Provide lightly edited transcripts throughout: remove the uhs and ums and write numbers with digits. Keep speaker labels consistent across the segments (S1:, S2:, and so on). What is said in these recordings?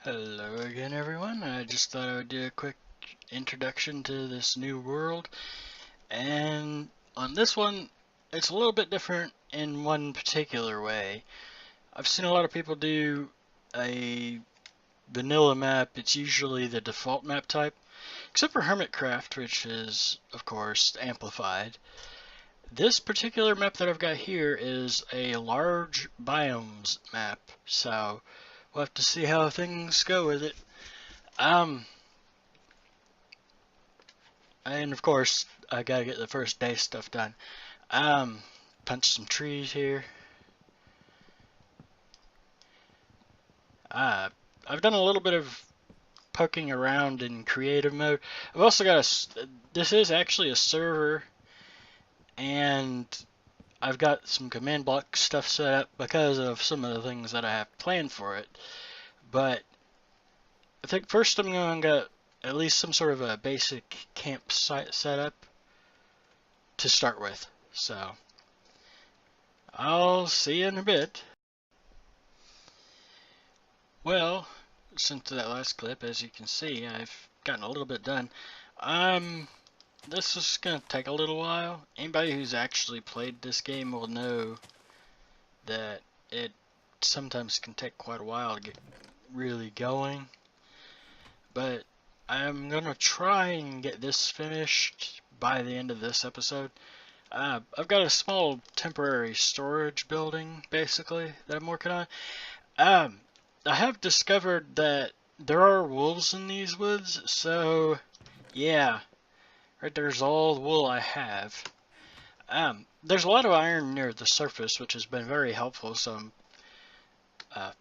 S1: Hello again, everyone. I just thought I would do a quick introduction to this new world. And on this one, it's a little bit different in one particular way. I've seen a lot of people do a vanilla map. It's usually the default map type, except for Hermitcraft, which is, of course, amplified. This particular map that I've got here is a large biomes map, so we'll have to see how things go with it. And of course, I gotta get the first day stuff done. Punch some trees here. I've done a little bit of poking around in creative mode. I've also got this is actually a server, and I've got some command block stuff set up because of some of the things that I have planned for it. But I think first I'm gonna get at least some sort of a basic campsite setup to start with. So I'll see you in a bit. Well, since that last clip, as you can see, I've gotten a little bit done. This is going to take a little while. Anybody who's actually played this game will know that it sometimes can take quite a while to get really going. But I'm going to try and get this finished by the end of this episode. I've got a small temporary storage building, basically, that I'm working on. I have discovered that there are wolves in these woods, so yeah, right there's all the wool I have. There's a lot of iron near the surface, which has been very helpful, so I'm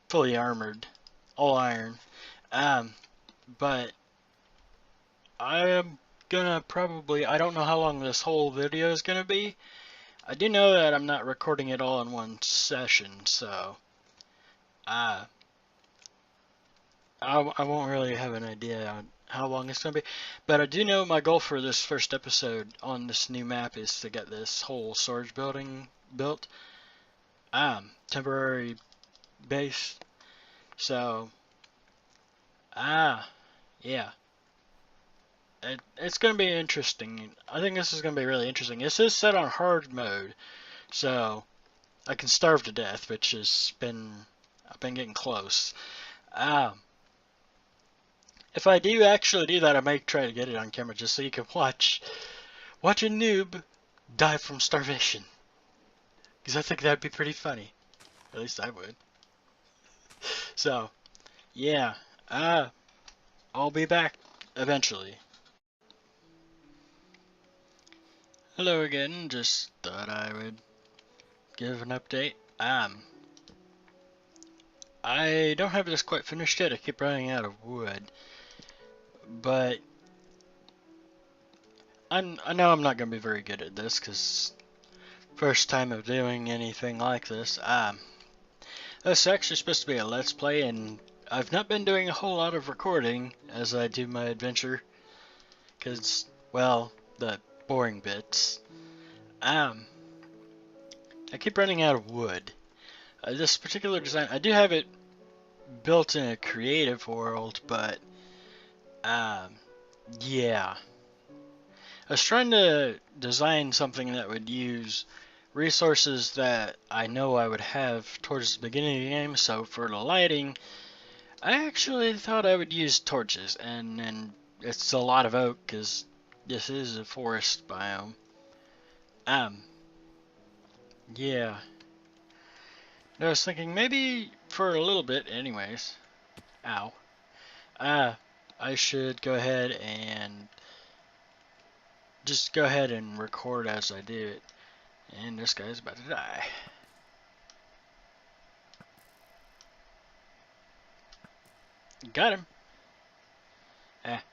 S1: fully armored, all iron. But I am gonna probably, I don't know how long this whole video is gonna be. I do know that I'm not recording it all in one session, so I won't really have an idea on how long it's going to be. But I do know my goal for this first episode on this new map is to get this whole storage building built. Temporary base. So, yeah. It's going to be interesting. I think this is going to be really interesting. This is set on hard mode. So, I can starve to death, which has been, I've been getting close. If I do actually do that, I may try to get it on camera just so you can watch a noob die from starvation. Because I think that'd be pretty funny. At least I would. So, yeah. I'll be back eventually. Hello again. Just thought I would give an update. I don't have this quite finished yet. I keep running out of wood. But I know I'm not going to be very good at this because first time of doing anything like this. This is actually supposed to be a Let's Play, and I've not been doing a whole lot of recording as I do my adventure, because, well, the boring bits. I keep running out of wood. This particular design, I do have it built in a creative world, but, yeah. I was trying to design something that would use resources that I know I would have towards the beginning of the game, so for the lighting, I actually thought I would use torches, and it's a lot of oak, because this is a forest biome. Yeah. I was thinking maybe for a little bit anyways, ow, I should go ahead and just go ahead and record as I do it. And this guy's about to die. Got him.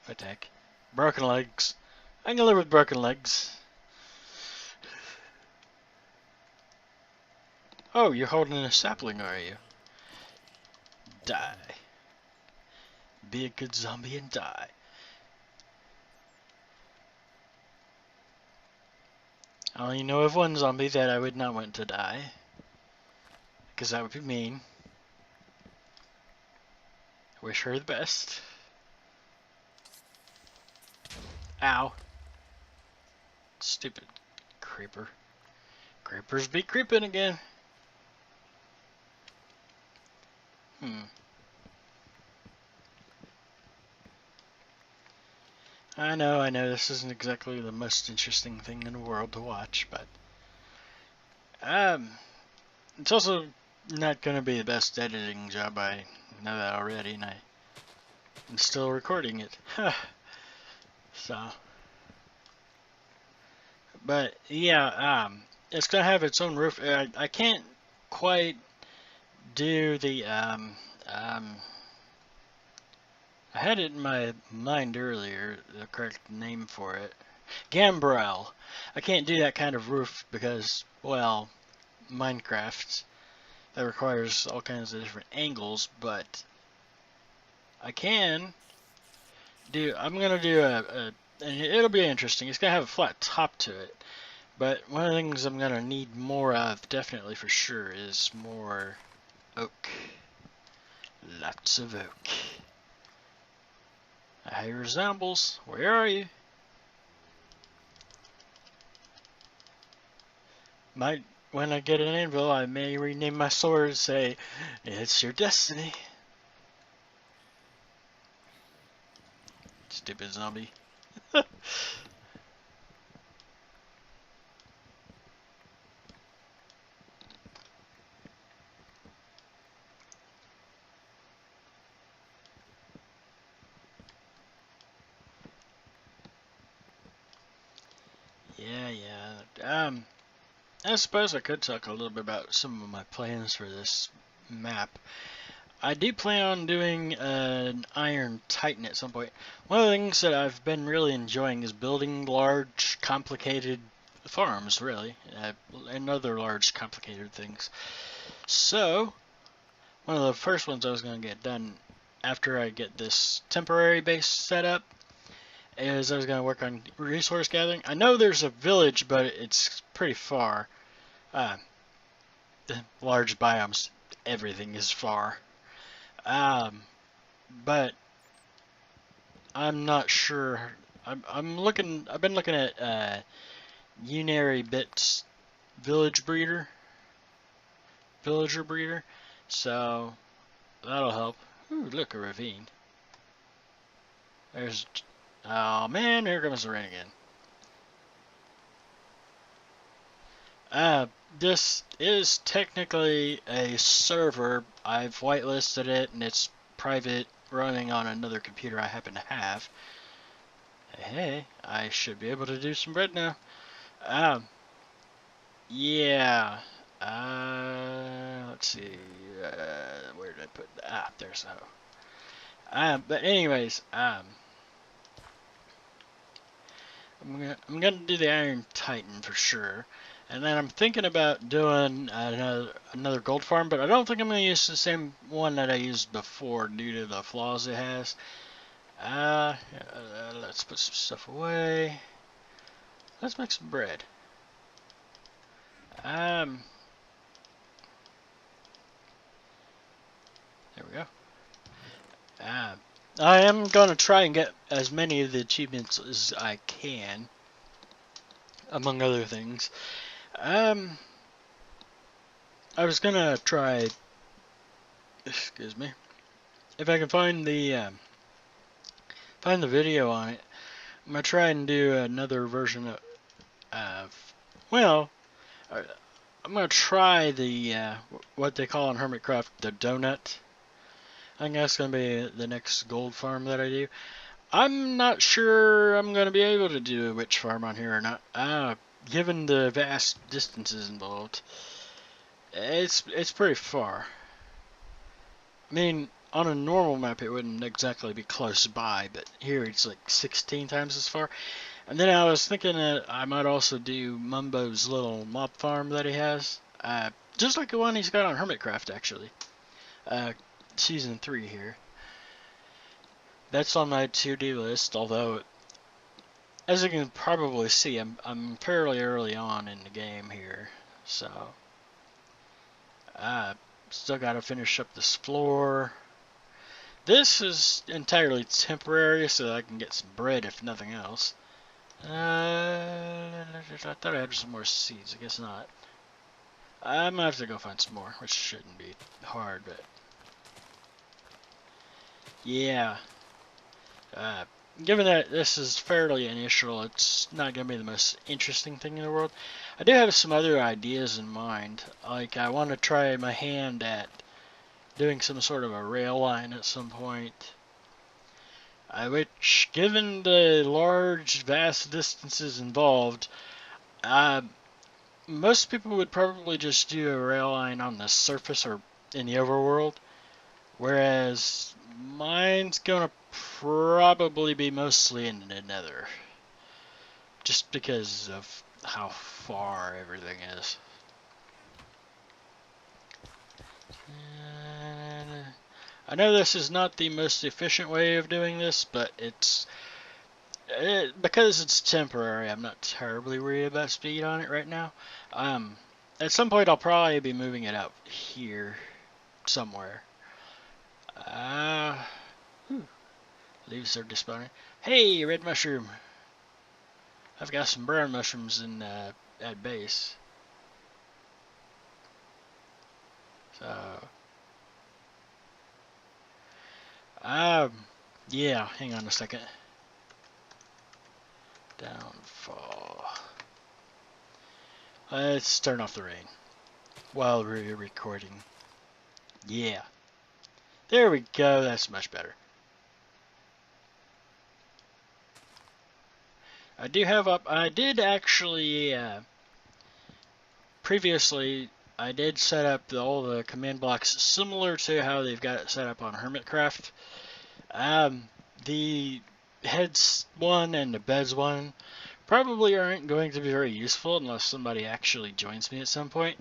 S1: Attack. Broken legs. I can live with broken legs. Oh, you're holding a sapling, are you? Die. Be a good zombie and die. I only know of one zombie that I would not want to die. Because that would be mean. I wish her the best. Ow. Stupid creeper. Creepers be creeping again. I know, this isn't exactly the most interesting thing in the world to watch, but it's also not gonna be the best editing job. I know that already, and I'm still recording it. So, but yeah, it's gonna have its own roof. I can't quite do the I had it in my mind earlier, the correct name for it. Gambrel. I can't do that kind of roof because, well, Minecraft, that requires all kinds of different angles, but I can do, I'm going to do and it'll be interesting. It's going to have a flat top to it, but one of the things I'm going to need more of, definitely for sure, is more oak. Lots of oak. I hear zombies. Where are you? When I get an anvil, I may rename my sword and say, "It's your destiny." Stupid zombie. Yeah. I suppose I could talk a little bit about some of my plans for this map. I do plan on doing an Iron Titan at some point. One of the things that I've been really enjoying is building large, complicated farms, really, and other large, complicated things. So, one of the first ones I was going to get done after I get this temporary base set up is I was going to work on resource gathering. I know there's a village, but it's pretty far. The large biomes, everything is far. But I'm not sure. I've been looking at Unary Bits villager breeder. So that'll help. Ooh, look, a ravine. There's. Oh man, here comes the rain again. This is technically a server. I've whitelisted it, and it's private, running on another computer I happen to have. Hey, I should be able to do some bread now. Yeah. Let's see. Where did I put that? Ah, there's the hoe. But anyways, I'm gonna do the Iron Titan for sure, and then I'm thinking about doing another gold farm, but I don't think I'm gonna use the same one that I used before due to the flaws it has. Let's put some stuff away. Let's make some bread. There we go. I am gonna try and get as many of the achievements as I can, among other things. I was gonna try. Excuse me. If I can find the video on it, I'm gonna try and do another version of well, I'm gonna try the what they call in Hermitcraft the donut. I think that's gonna be the next gold farm that I do. I'm not sure I'm gonna be able to do a witch farm on here or not. Given the vast distances involved, it's pretty far. I mean, on a normal map it wouldn't exactly be close by, but here it's like 16 times as far. And then I was thinking that I might also do Mumbo's little mob farm that he has, just like the one he's got on Hermitcraft actually. Season 3 here. That's on my to-do list, although as you can probably see, I'm fairly early on in the game here, so still got to finish up this floor. This is entirely temporary so that I can get some bread if nothing else. I thought I had some more seeds. I guess not. I'm gonna have to go find some more, which shouldn't be hard, but yeah. Uh, Given that this is fairly initial, it's not gonna be the most interesting thing in the world. I do have some other ideas in mind. Like I want to try my hand at doing some sort of a rail line at some point. Which, given the large, vast distances involved, uh, most people would probably just do a rail line on the surface or in the overworld, whereas mine's gonna probably be mostly in the nether, just because of how far everything is. I know this is not the most efficient way of doing this, but because it's temporary, I'm not terribly worried about speed on it right now. At some point, I'll probably be moving it out here somewhere. Leaves are despawning. Hey, red mushroom. I've got some brown mushrooms in at base. So, yeah. Hang on a second. Downfall. Let's turn off the rain while we're recording. Yeah. There we go. That's much better. I did actually, previously, I did set up all the command blocks similar to how they've got it set up on Hermitcraft. The heads one and the beds one probably aren't going to be very useful unless somebody actually joins me at some point.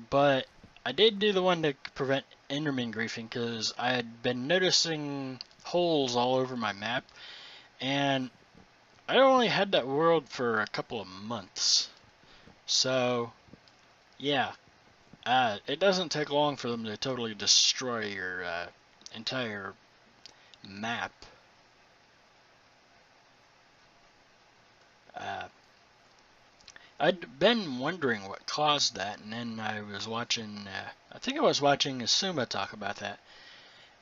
S1: But I did do the one to prevent Enderman griefing because I had been noticing holes all over my map, and I only had that world for a couple of months. So, yeah, it doesn't take long for them to totally destroy your entire map. I'd been wondering what caused that, and then I was watching, I think I was watching Asuma talk about that,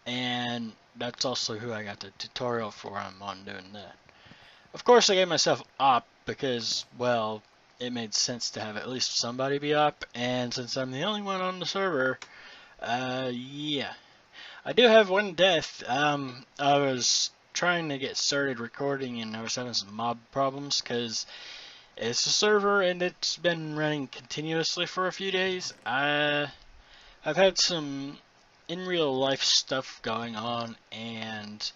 S1: and that's also who I got the tutorial for on doing that. Of course, I gave myself op because, well, it made sense to have at least somebody be op, and since I'm the only one on the server, yeah. I do have one death. I was trying to get started recording, and I was having some mob problems because it's a server and it's been running continuously for a few days. I've had some in real life stuff going on, and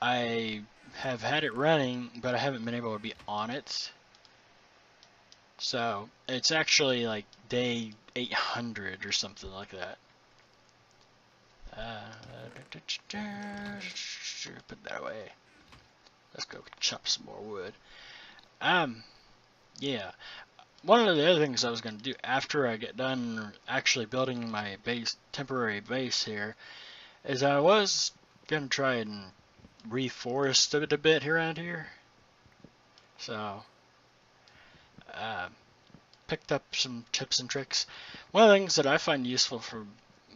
S1: I have had it running, but I haven't been able to be on it. So it's actually like day 800 or something like that. Put that away. Let's go chop some more wood. Yeah. One of the other things I was going to do after I get done actually building my temporary base here, is I was going to try and reforest it a bit around here. So, picked up some tips and tricks. One of the things that I find useful for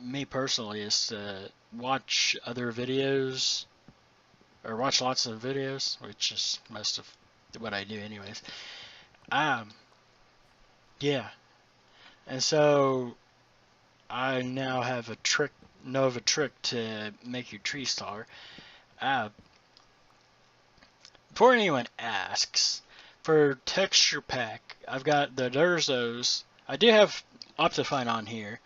S1: me personally is to watch other videos, or watch lots of videos, which is most of what I do anyways. Yeah. And so I now have know of a trick to make your trees taller. Before anyone asks, for texture pack, I've got the Durzos. I do have Optifine on here.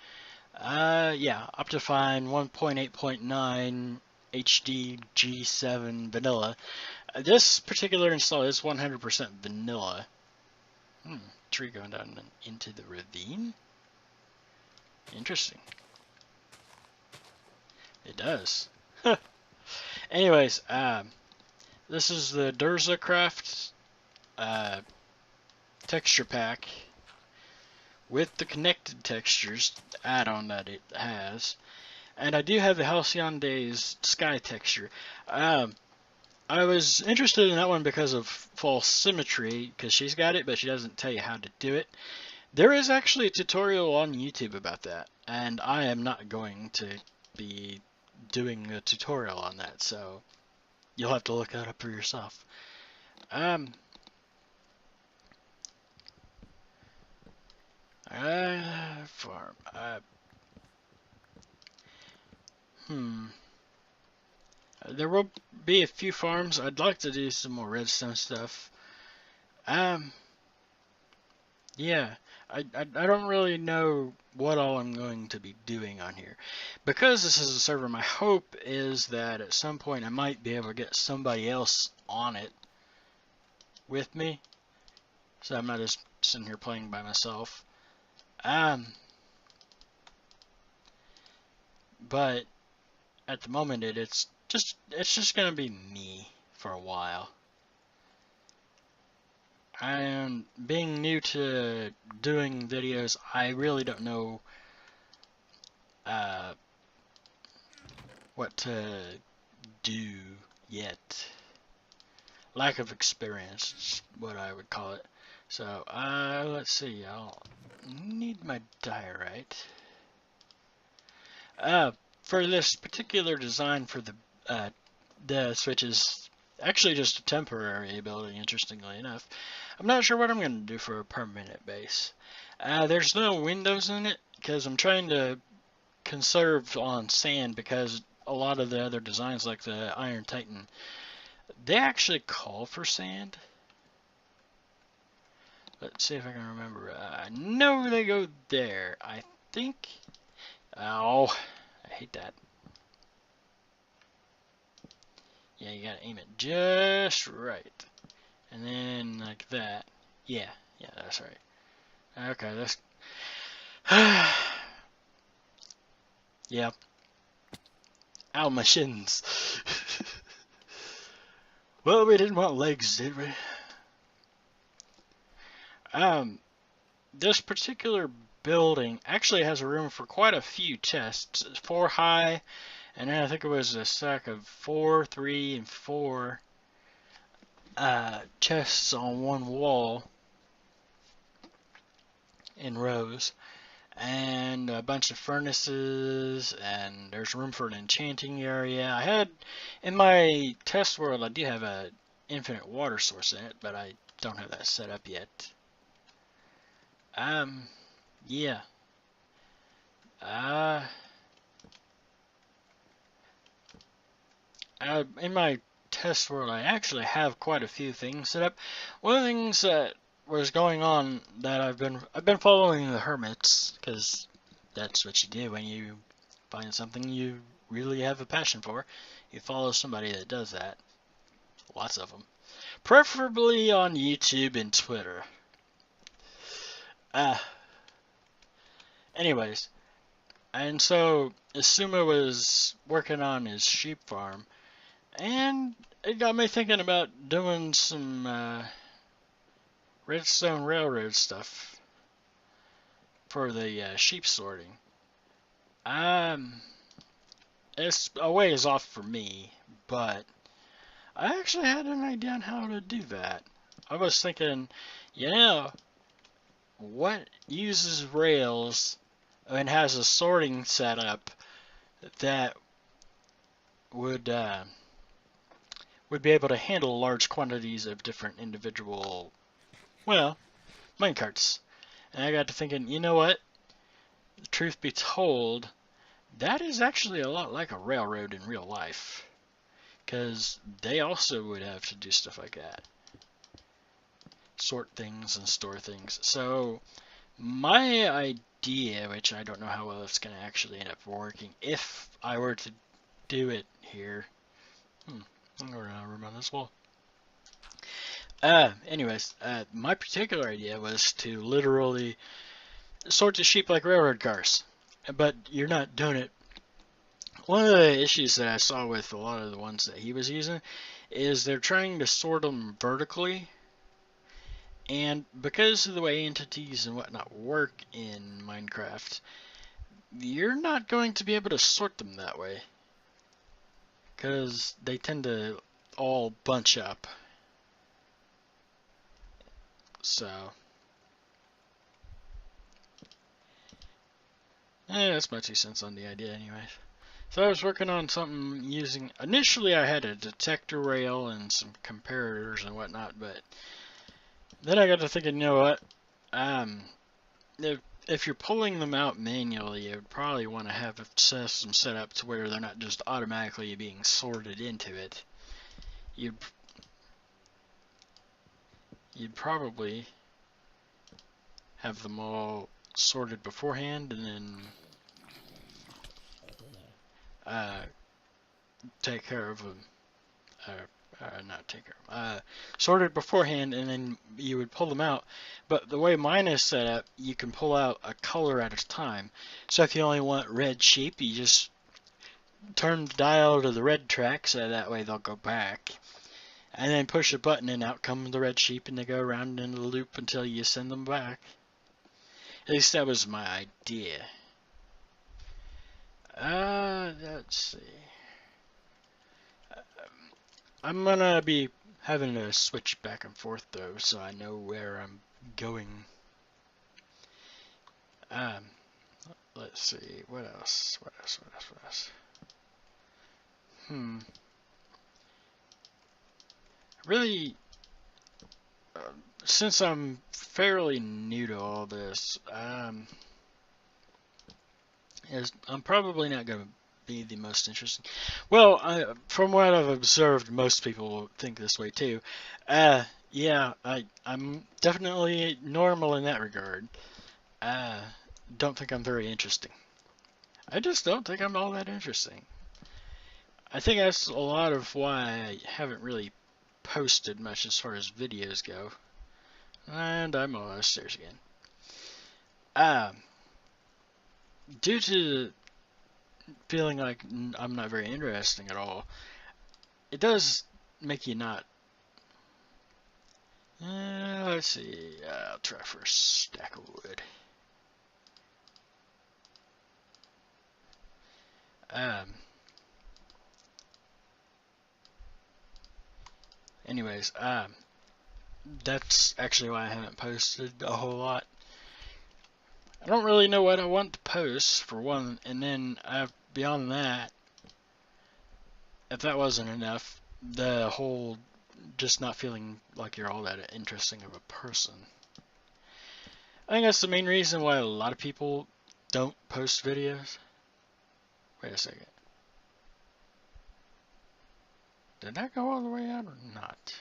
S1: Yeah, Optifine 1.8.9 HD G7 vanilla. This particular install is 100% vanilla. Tree going down into the ravine? Interesting. It does. Anyways, this is the DurzaCraft texture pack with the connected textures add-on that it has. And I do have the Halcyon Days sky texture. I was interested in that one because of false symmetry, because she's got it, but she doesn't tell you how to do it. There is actually a tutorial on YouTube about that, and I am not going to be doing a tutorial on that, so you'll have to look that up for yourself. Farm. There will be a few farms. I'd like to do some more redstone stuff. Yeah. I don't really know what all I'm going to be doing on here. Because this is a server, my hope is that at some point I might be able to get somebody else on it with me. So I'm not just sitting here playing by myself. But at the moment it's just gonna be me for a while. And being new to doing videos, I really don't know what to do yet. Lack of experience is what I would call it. So let's see, I'll need my diorite. For this particular design for the switch is actually just a temporary ability, interestingly enough. I'm not sure what I'm going to do for a permanent base. There's no windows in it because I'm trying to conserve on sand, because a lot of the other designs like the Iron Titan, they actually call for sand. Let's see if I can remember. No, they go there, I think. Oh, I hate that. Yeah, you gotta aim it just right. And then like that. Yeah, that's right. Okay, that's... yeah. Ow, my shins. Well, we didn't want legs, did we? This particular building actually has room for quite a few chests. It's 4 high, and then I think it was a stack of 4, 3, and 4 chests on one wall in rows, and a bunch of furnaces, and there's room for an enchanting area. I had, in my test world, I do have a infinite water source in it, but I don't have that set up yet. Yeah. In my test world, I actually have quite a few things set up. One of the things that was going on that I've been following the hermits, because that's what you do when you find something you really have a passion for. You follow somebody that does that. Lots of them. Preferably on YouTube and Twitter. Anyways, and so Asuma was working on his sheep farm, and it got me thinking about doing some Redstone Railroad stuff for the sheep sorting. It's a ways off for me, but I actually had an idea on how to do that. I was thinking, what uses rails and has a sorting setup that would be able to handle large quantities of different individual, minecarts. And I got to thinking, you know what? Truth be told, that is actually a lot like a railroad in real life, because they also would have to do stuff like that. Sort things and store things. So my idea, which I don't know how well it's going to actually end up working, if I were to do it here. I'm going to room on this wall. Anyways, my particular idea was to literally sort the sheep like railroad cars, but you're not doing it. One of the issues that I saw with a lot of the ones that he was using is they're trying to sort them vertically, and because of the way entities and whatnot work in Minecraft, you're not going to be able to sort them that way, because they tend to all bunch up. So, that's my 2 cents on the idea anyways. So I was working on something using, initially I had a detector rail and some comparators and whatnot, but then I got to thinking, you know what, if you're pulling them out manually, you would probably want to have a system set up to where they're not just automatically being sorted into it. You'd probably have them all sorted beforehand and then take care of them. Not take care of them. Sorted beforehand, and then you would pull them out. But the way mine is set up, you can pull out a color at a time. So if you only want red sheep, you just turn the dial to the red track, so that way they'll go back. And then push a button, and out come the red sheep, and they go around in a loop until you send them back. At least that was my idea. Let's see. I'm gonna be having to switch back and forth though, so I know where I'm going. Let's see. What else? Really, since I'm fairly new to all this, I'm probably not going to be the most interesting. Well, from what I've observed, most people think this way too. Yeah, I'm definitely normal in that regard. Don't think I'm very interesting. I just don't think I'm all that interesting. I think that's a lot of why I haven't really posted much as far as videos go. And I'm almost there again. Due to feeling like I'm not very interesting at all, it does make you not. Let's see. I'll try for a stack of wood. Anyways, that's actually why I haven't posted a whole lot. I don't really know what I want to post, for one, and then beyond that, if that wasn't enough, the whole just not feeling like you're all that interesting of a person. I think that's the main reason why a lot of people don't post videos. Wait a second. Did that go all the way out or not?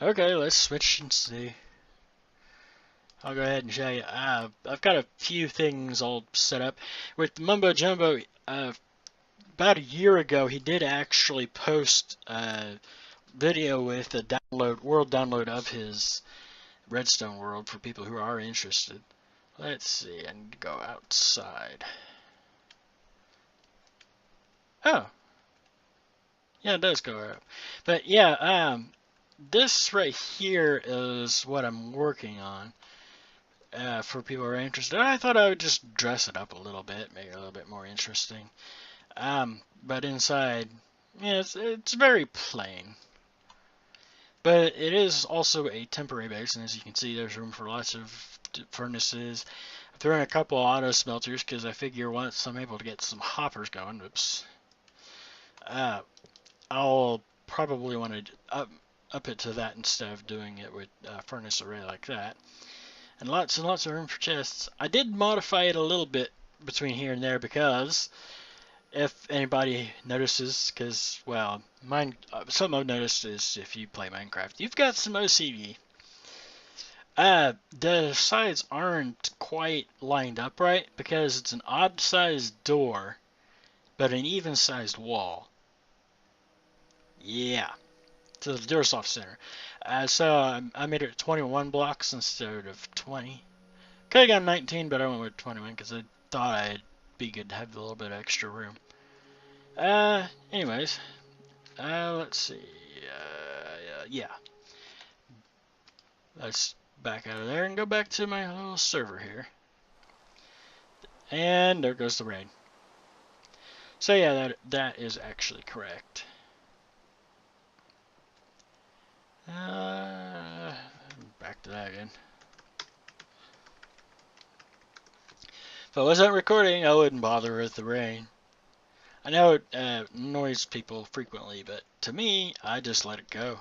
S1: Okay, let's switch and see. I'll go ahead and show you. I've got a few things all set up. With Mumbo Jumbo, about a year ago, he did actually post a video with a world download of his Redstone world for people who are interested. Let's see, I need to go outside. Oh. Yeah, it does go up. But yeah, this right here is what I'm working on. For people who are interested, I thought I would just dress it up a little bit, make it a little bit more interesting. But inside, yeah, it's very plain. But it is also a temporary base, and as you can see, there's room for lots of furnaces. I threw in a couple auto smelters because I figure once I'm able to get some hoppers going, I'll probably want to up it to that instead of doing it with a furnace array like that. And lots of room for chests. I did modify it a little bit between here and there because if anybody notices, because, well, something I've noticed is if you play Minecraft, you've got some OCD. The sides aren't quite lined up right because it's an odd-sized door, but an even-sized wall. Yeah. So the door's off center. So I made it 21 blocks instead of 20. Could have gone 19, but I went with 21 because I thought I'd be good to have a little bit of extra room. Anyways, let's see. Yeah. Let's back out of there and go back to my little server here. And there goes the rain. So yeah, that is actually correct. Back to that again. If I wasn't recording, I wouldn't bother with the rain. I know it annoys people frequently, but to me, I just let it go.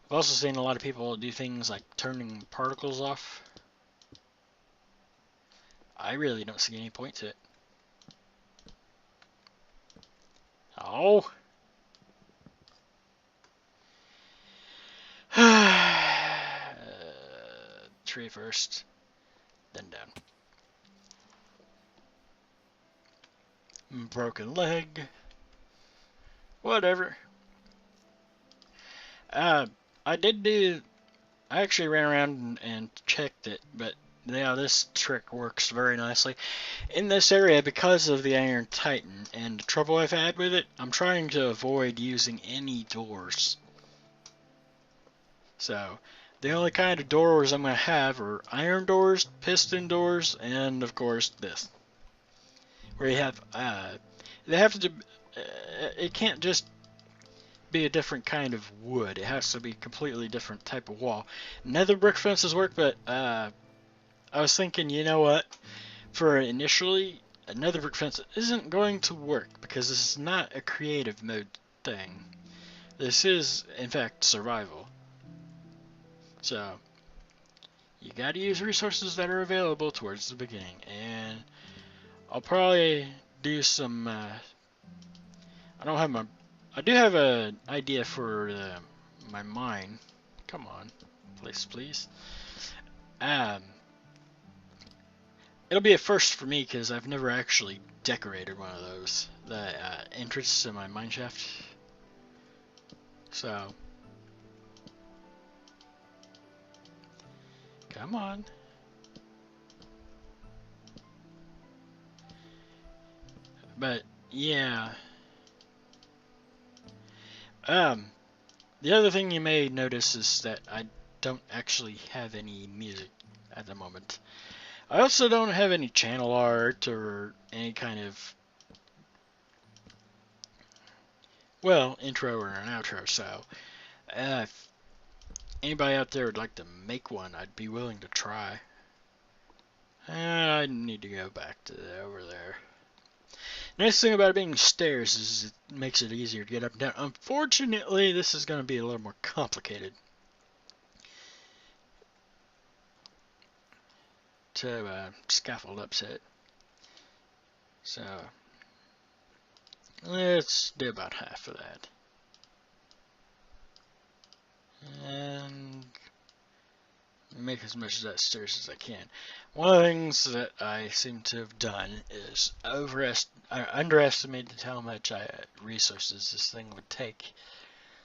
S1: I've also seen a lot of people do things like turning particles off. I really don't see any point to it. Oh! Tree first, then down. Broken leg. Whatever. I actually ran around and checked it, but yeah, this trick works very nicely. In this area, because of the Iron Titan and the trouble I've had with it, I'm trying to avoid using any doors. So, the only kind of doors I'm going to have are iron doors, piston doors, and of course this. Where you have, they have to, it can't just be a different kind of wood. It has to be a completely different type of wall. Nether brick fences work, but I was thinking, you know what? For initially, a nether brick fence isn't going to work because this is not a creative mode thing. This is, in fact, survival. So, you gotta use resources that are available towards the beginning. And I'll probably do some, I do have an idea for my mine. Come on, please. It'll be a first for me because I've never actually decorated one of those. The entrance to my mineshaft. So, come on. But yeah. The other thing you may notice is that I don't actually have any music at the moment. I also don't have any channel art or any kind of, well, intro or an outro, so if anybody out there would like to make one, I'd be willing to try. I need to go back to over there. Nice thing about it being stairs is it makes it easier to get up and down. Unfortunately, this is going to be a little more complicated to scaffold upset. So, let's do about half of that. And make as much of that stairs as I can. One of the things that I seem to have done is underestimated how much resources this thing would take.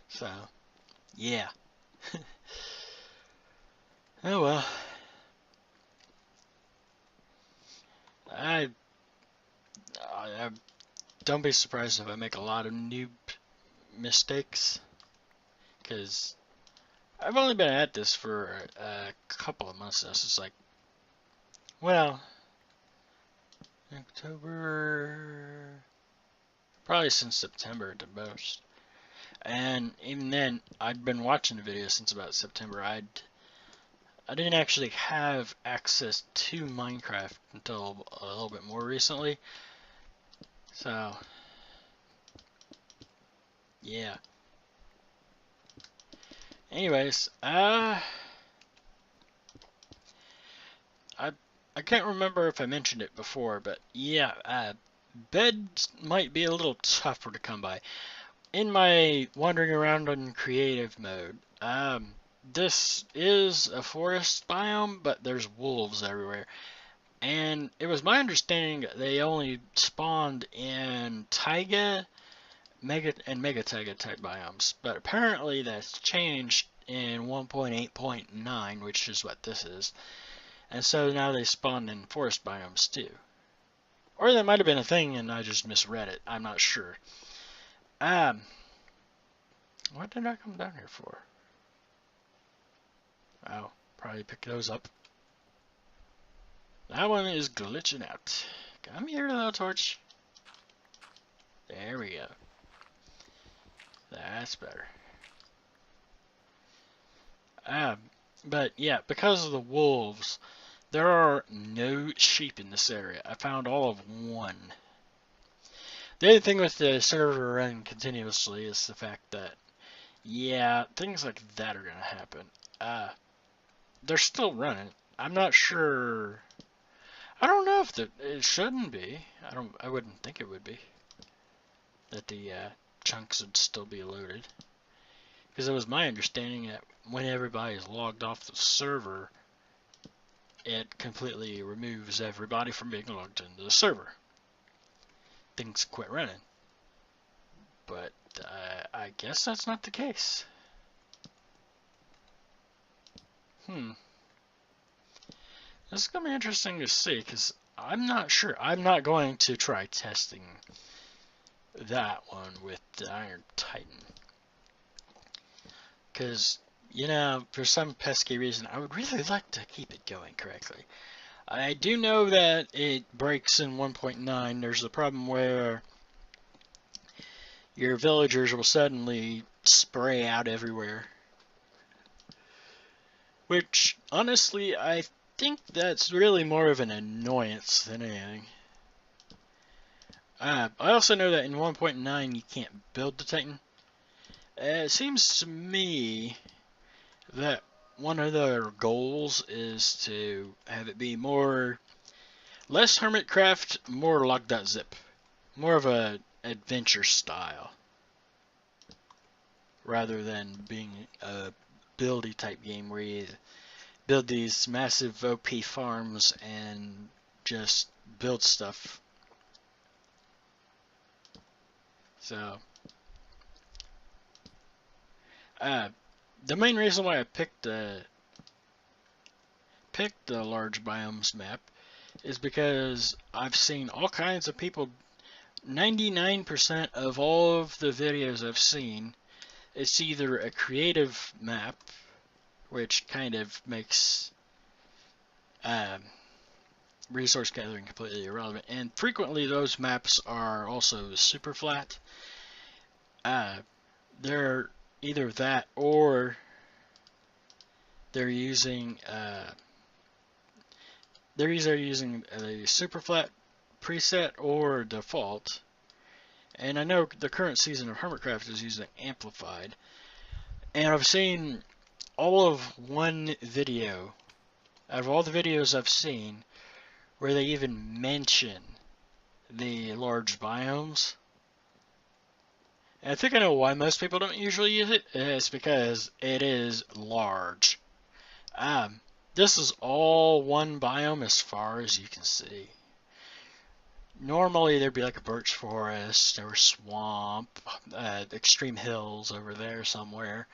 S1: So, yeah. Oh well. I don't be surprised if I make a lot of noob mistakes, because I've only been at this for a couple of months now. So it's like, well, October, probably since September at the most. And even then, I'd been watching the video since about September. I didn't actually have access to Minecraft until a little bit more recently. So, yeah. Anyways, I can't remember if I mentioned it before, but yeah, beds might be a little tougher to come by. In my wandering around on creative mode, this is a forest biome, but there's wolves everywhere. And it was my understanding that they only spawned in taiga, mega taiga type biomes, but apparently that's changed in 1.8.9, which is what this is. And so now they spawn in forest biomes too. Or that might have been a thing and I just misread it. I'm not sure. What did I come down here for? I'll probably pick those up. That one is glitching out. Come here, little torch. There we go. That's better. But yeah, because of the wolves, there are no sheep in this area. I found all of one. The other thing with the server running continuously is the fact that, yeah, things like that are going to happen. They're still running. I'm not sure. I don't know if it shouldn't be. I wouldn't think it would be. That the chunks would still be loaded. Because it was my understanding that when everybody is logged off the server, it completely removes everybody from being logged into the server. Things quit running. But I guess that's not the case. This is going to be interesting to see, because I'm not sure. I'm not going to try testing that one with the Iron Titan. Because, you know, for some pesky reason, I would really like to keep it going correctly. I do know that it breaks in 1.9. There's the problem where your villagers will suddenly spray out everywhere. Which, honestly, I think that's really more of an annoyance than anything. I also know that in 1.9 you can't build the Titan. It seems to me that one of their goals is to have it be less Hermitcraft, more log.zip. More of a adventure style. Rather than being a buildy type game where you build these massive OP farms and just build stuff. So, the main reason why I picked the large biomes map is because I've seen all kinds of people. 99% of all of the videos I've seen, it's either a creative map, which kind of makes resource gathering completely irrelevant, and frequently those maps are also super flat. They're either that or they're using a super flat preset or default. And I know the current season of Hermitcraft is using Amplified. And I've seen all of one video, out of all the videos I've seen, where they even mention the large biomes. And I think I know why most people don't usually use it. It's because it is large. This is all one biome as far as you can see. Normally there'd be like a birch forest or swamp, extreme hills over there somewhere.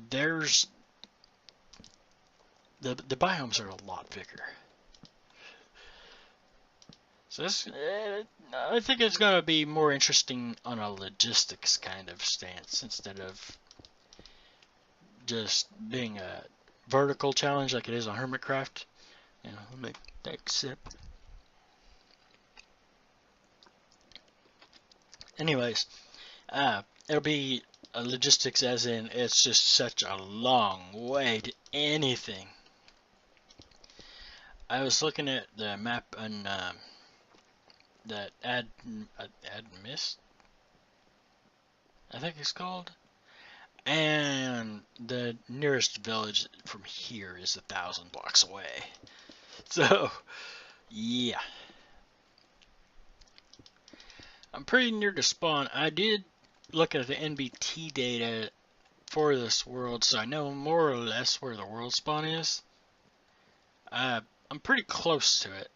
S1: There's the biomes are a lot bigger. So this, I think it's going to be more interesting on a logistics kind of stance instead of just being a vertical challenge like it is on Hermitcraft. You know, let me take a sip. Anyways, it'll be a logistics as in it's just such a long way to anything. I was looking at the map on that Admist, I think it's called, and the nearest village from here is 1,000 blocks away. So, yeah. I'm pretty near to spawn. I did look at the NBT data for this world, so I know more or less where the world spawn is. I'm pretty close to it.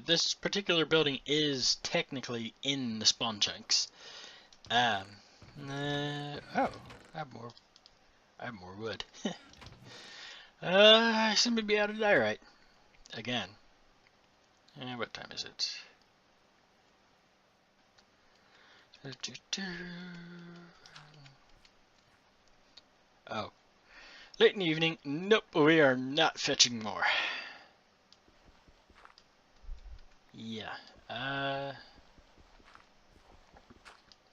S1: This particular building is technically in the spawn chunks. Oh, I have more wood. I seem to be out of diorite again. What time is it? Oh, late in the evening. Nope, we are not fetching more. Yeah.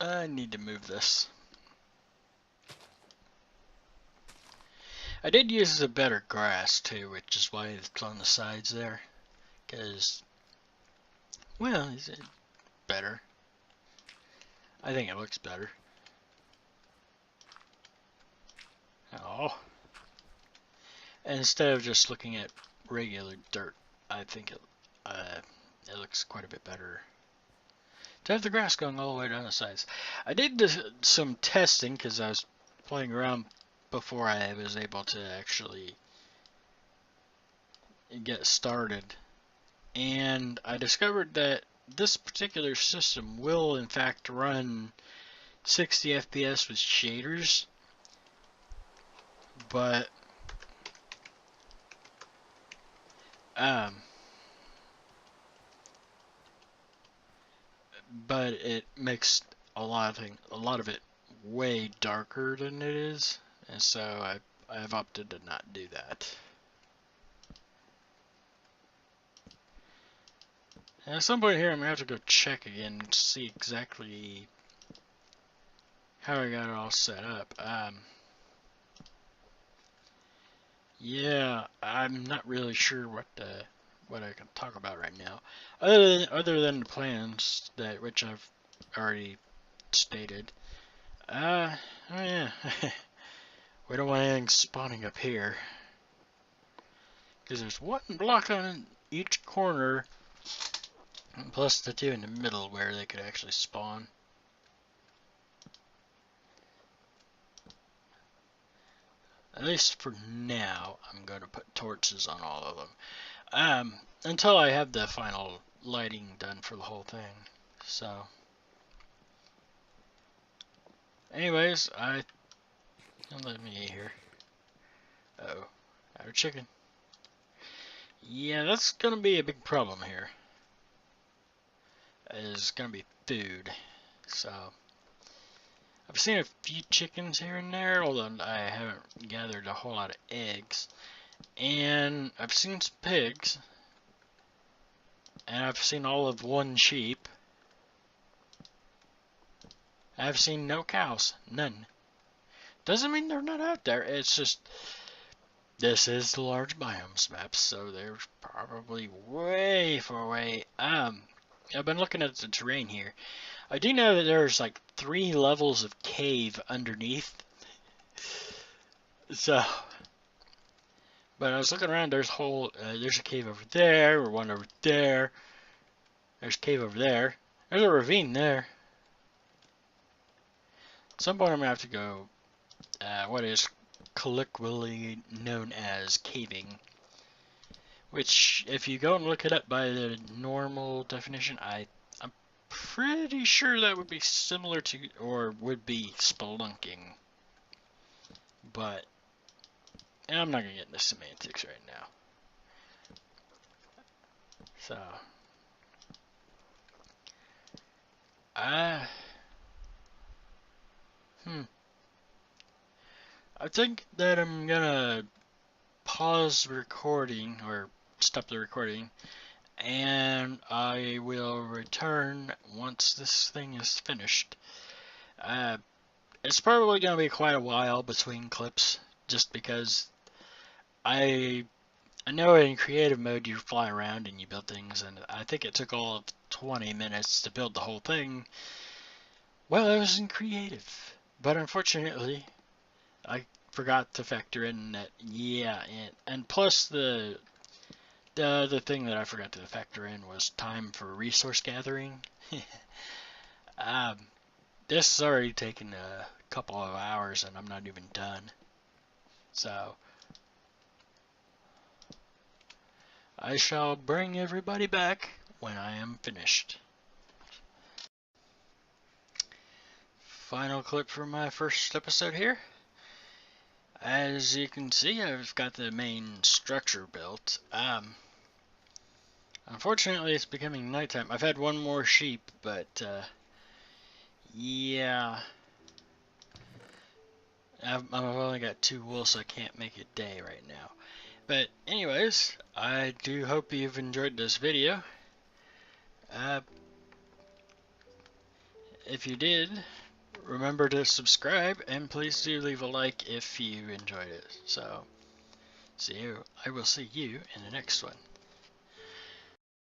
S1: I need to move this. I did use a better grass too, which is why it's on the sides there. Because, well, is it better? I think it looks better. Oh. And instead of just looking at regular dirt, I think it looks quite a bit better to have the grass going all the way down the sides. I did some testing because I was playing around before I was able to actually get started, and I discovered that this particular system will in fact run 60 FPS with shaders, but um, it makes a lot of it way darker than it is, and so I've opted to not do that. And at some point here, I'm gonna have to go check again to see exactly how I got it all set up. Yeah, I'm not really sure what I can talk about right now, other than the plans that which I've already stated. Oh yeah, we don't want anything spawning up here because there's one block on each corner, plus the two in the middle where they could actually spawn. At least for now, I'm going to put torches on all of them. Until I have the final lighting done for the whole thing. So, anyways, don't let me eat here. Uh-oh, our chicken. Yeah, that's gonna be a big problem here. Is gonna be food. So, I've seen a few chickens here and there, although I haven't gathered a whole lot of eggs. And I've seen some pigs. And I've seen all of one sheep. I've seen no cows. None. Doesn't mean they're not out there. It's just, this is the large biomes map, so they're probably way far away. I've been looking at the terrain here. I do know that there's like 3 levels of cave underneath. So, but I was looking around. There's a cave over there, or one over there. There's a cave over there. There's a ravine there. At some point, I'm gonna have to go. What is colloquially known as caving, which, if you go and look it up by the normal definition, I'm pretty sure that would be similar to, or would be, spelunking. But I'm not gonna get into semantics right now. So, I think that I'm gonna pause recording, or stop the recording, and I will return once this thing is finished. It's probably gonna be quite a while between clips, just because I know in creative mode you fly around and you build things, and I think it took all of 20 minutes to build the whole thing. Well, I was in creative, but unfortunately, I forgot to factor in that, yeah, and plus the other thing that I forgot to factor in was time for resource gathering. This has already taken a couple of hours and I'm not even done. So, I shall bring everybody back when I am finished. Final clip for my first episode here. As you can see, I've got the main structure built. Unfortunately, it's becoming nighttime. I've had one more sheep, but yeah. I've only got 2 wool, so I can't make it day right now. But anyways, I do hope you've enjoyed this video. If you did, remember to subscribe, and please do leave a like if you enjoyed it. So, I will see you in the next one.